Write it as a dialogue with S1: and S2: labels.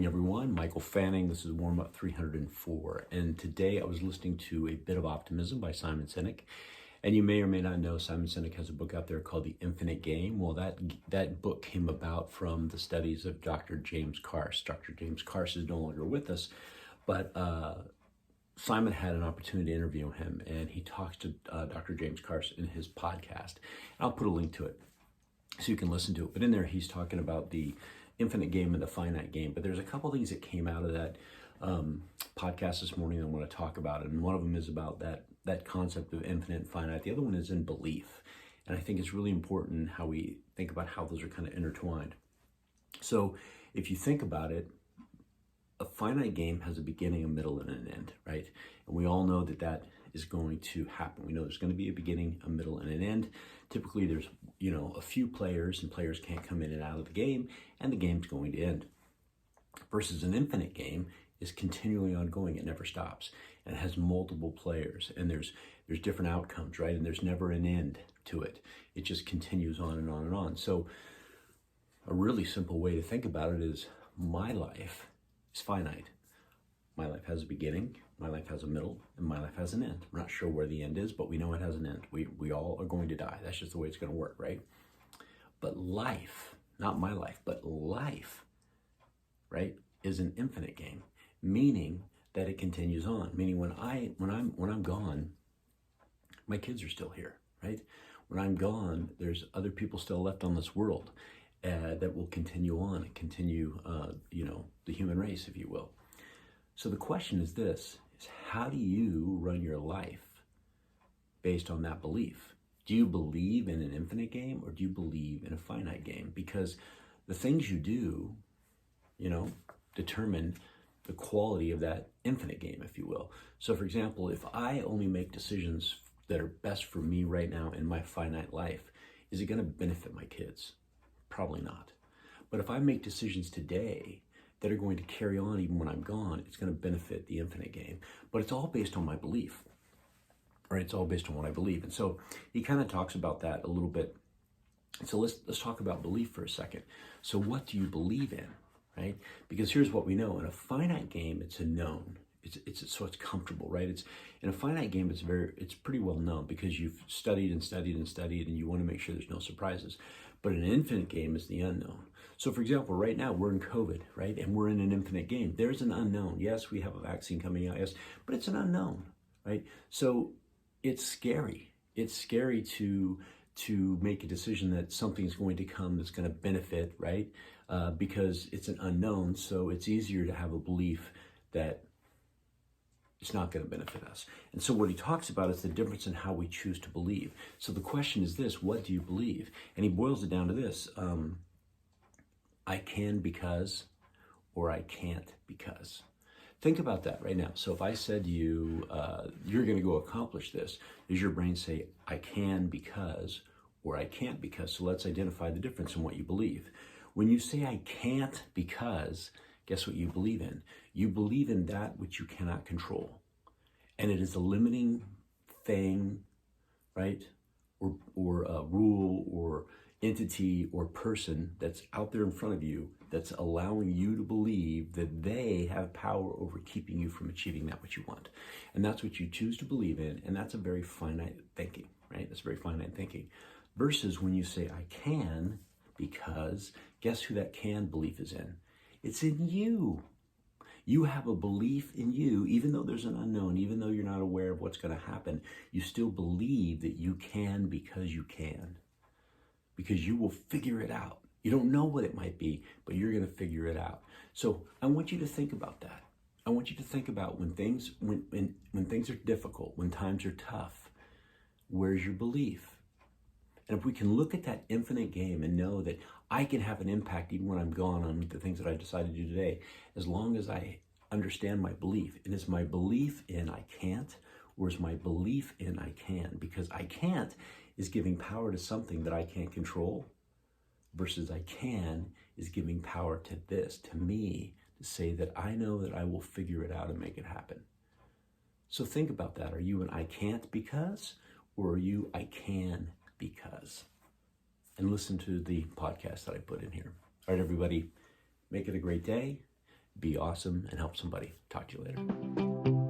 S1: morning, everyone. Michael Fanning. This is Warm Up 304. And today I was listening to A Bit of Optimism by Simon Sinek. And you may or may not know Simon Sinek has a book out there called The Infinite Game. Well, that book came about from the studies of Dr. James Carse. Dr. James Carse is no longer with us, but Simon had an opportunity to interview him, and he talks to Dr. James Carse in his podcast. And I'll put a link to it so you can listen to it. But in there, he's talking about the infinite game and the finite game. But there's a couple things that came out of that podcast this morning I want to talk about. And one of them is about that concept of infinite and finite. The other one is in belief. And I think it's really important how we think about how those are kind of intertwined. So if you think about it, a finite game has a beginning, a middle, and an end, right? And we all know that is going to happen. We know there's going to be a beginning, a middle, and an end. Typically, there's a few players, and players can't come in and out of the game, and the game's going to end. Versus an infinite game is continually ongoing; it never stops, and it has multiple players, and there's different outcomes, right? And there's never an end to it. It just continues on and on and on. So, a really simple way to think about it is my life is finite. My life has a beginning, my life has a middle, and my life has an end. We're not sure where the end is, but we know it has an end. We all are going to die. That's just the way it's going to work, right? But life, not my life, but life, right, is an infinite game, meaning that it continues on. Meaning when I'm gone, my kids are still here, right? When I'm gone, there's other people still left on this world that will continue on and continue, the human race, if you will. So the question is this, is how do you run your life based on that belief? Do you believe in an infinite game or do you believe in a finite game? Because the things you do, determine the quality of that infinite game, if you will. So for example, if I only make decisions that are best for me right now in my finite life, is it going to benefit my kids? Probably not. But if I make decisions today that are going to carry on even when I'm gone, it's going to benefit the infinite game. But it's all based on my belief, right? It's all based on what I believe. And so he kind of talks about that a little bit. So let's talk about belief for a second. So what do you believe in, right? Because here's what we know. In a finite game, it's a known. So it's comfortable, right? It's in a finite game, it's pretty well known because you've studied and studied and studied, and you want to make sure there's no surprises. But an infinite game is the unknown. So for example, right now we're in COVID, right? And we're in an infinite game. There's an unknown. Yes, we have a vaccine coming out, yes, but it's an unknown, right? So it's scary. It's scary to make a decision that something's going to come that's going to benefit, right? Because it's an unknown. So it's easier to have a belief that it's not going to benefit us. And so what he talks about is the difference in how we choose to believe. So the question is this, what do you believe? And he boils it down to this, I can because, or I can't because. Think about that right now. So if I said to you, you're going to go accomplish this, does your brain say, I can because, or I can't because? So let's identify the difference in what you believe. When you say I can't because, guess what you believe in? You believe in that which you cannot control. And it is a limiting thing, right? Or a rule or entity or person that's out there in front of you that's allowing you to believe that they have power over keeping you from achieving that which you want. And that's what you choose to believe in. And that's a very finite thinking, right? That's very finite thinking. Versus when you say I can because, guess who that can belief is in? It's in you. You have a belief in you, even though there's an unknown, even though you're not aware of what's going to happen, you still believe that you can because you can. Because you will figure it out. You don't know what it might be, but you're going to figure it out. So I want you to think about that. I want you to think about when things are difficult, when times are tough, where's your belief? And if we can look at that infinite game and know that I can have an impact even when I'm gone on the things that I decided to do today, as long as I understand my belief. And is my belief in I can't, or is my belief in I can? Because I can't is giving power to something that I can't control, versus I can is giving power to this, to me, to say that I know that I will figure it out and make it happen. So think about that. Are you an I can't because, or are you I can because? And listen to the podcast that I put in here. All right, everybody, make it a great day. Be awesome and help somebody. Talk to you later.